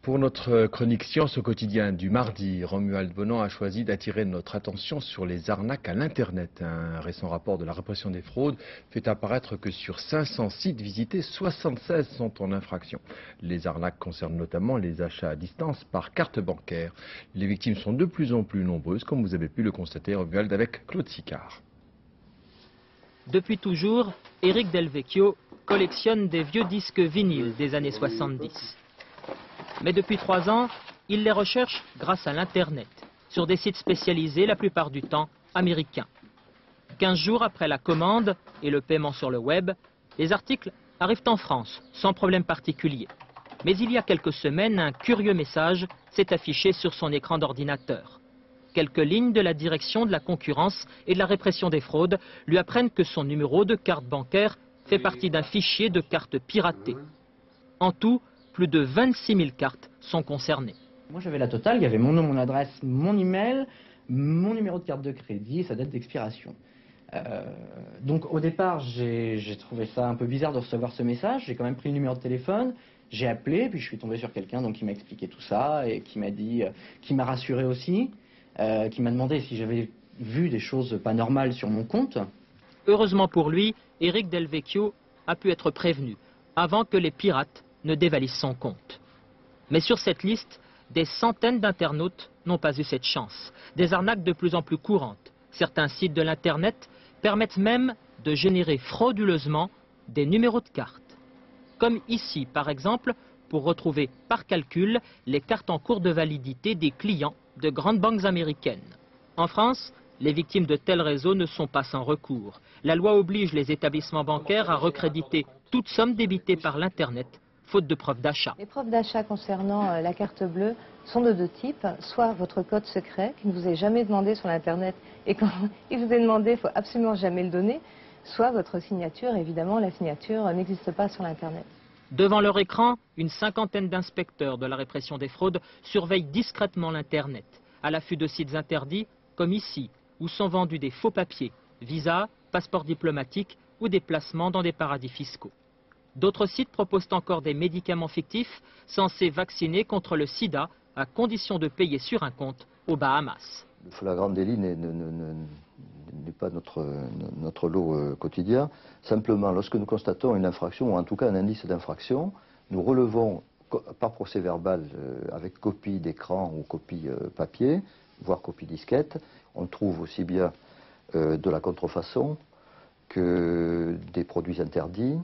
Pour notre chronique Science au quotidien du mardi, Romuald Bonan a choisi d'attirer notre attention sur les arnaques à l'Internet. Un récent rapport de la répression des fraudes fait apparaître que sur 500 sites visités, 76 sont en infraction. Les arnaques concernent notamment les achats à distance par carte bancaire. Les victimes sont de plus en plus nombreuses, comme vous avez pu le constater, Romuald, avec Claude Sicard. Depuis toujours, Eric Delvecchio collectionne des vieux disques vinyles des années 70. Mais depuis 3 ans, il les recherche grâce à l'Internet, sur des sites spécialisés la plupart du temps américains. 15 jours après la commande et le paiement sur le web, les articles arrivent en France, sans problème particulier. Mais il y a quelques semaines, un curieux message s'est affiché sur son écran d'ordinateur. Quelques lignes de la direction de la concurrence et de la répression des fraudes lui apprennent que son numéro de carte bancaire fait partie d'un fichier de cartes piratées. En tout, plus de 26 000 cartes sont concernées. Moi j'avais la totale, il y avait mon nom, mon adresse, mon email, mon numéro de carte de crédit et sa date d'expiration. Donc au départ j'ai trouvé ça un peu bizarre de recevoir ce message, j'ai quand même pris le numéro de téléphone, j'ai appelé, puis je suis tombé sur quelqu'un qui m'a expliqué tout ça et qui m'a dit, qui m'a rassuré aussi, qui m'a demandé si j'avais vu des choses pas normales sur mon compte. Heureusement pour lui, Eric Delvecchio a pu être prévenu avant que les pirates ne dévalise son compte. Mais sur cette liste, des centaines d'internautes n'ont pas eu cette chance. Des arnaques de plus en plus courantes. Certains sites de l'Internet permettent même de générer frauduleusement des numéros de cartes. Comme ici, par exemple, pour retrouver par calcul les cartes en cours de validité des clients de grandes banques américaines. En France, les victimes de tels réseaux ne sont pas sans recours. La loi oblige les établissements bancaires à recréditer toute somme débitée par l'Internet, faute de preuves d'achat. Les preuves d'achat concernant la carte bleue sont de 2 types. Soit votre code secret, qui ne vous est jamais demandé sur l'Internet, et quand il vous est demandé, il ne faut absolument jamais le donner. Soit votre signature, évidemment, la signature n'existe pas sur l'Internet. Devant leur écran, une cinquantaine d'inspecteurs de la répression des fraudes surveillent discrètement l'Internet, à l'affût de sites interdits, comme ici, où sont vendus des faux papiers, visas, passeports diplomatiques ou des placements dans des paradis fiscaux. D'autres sites proposent encore des médicaments fictifs censés vacciner contre le sida à condition de payer sur un compte aux Bahamas. Le flagrant délit n'est pas notre lot quotidien. Simplement, lorsque nous constatons une infraction, ou en tout cas un indice d'infraction, nous relevons par procès verbal avec copie d'écran ou copie papier, voire copie disquette. On trouve aussi bien de la contrefaçon que des produits interdits,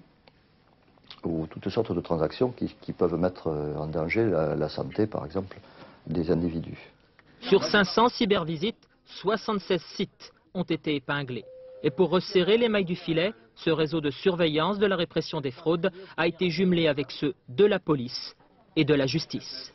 ou toutes sortes de transactions qui peuvent mettre en danger la santé, par exemple, des individus. Sur 500 cybervisites, 76 sites ont été épinglés. Et pour resserrer les mailles du filet, ce réseau de surveillance de la répression des fraudes a été jumelé avec ceux de la police et de la justice.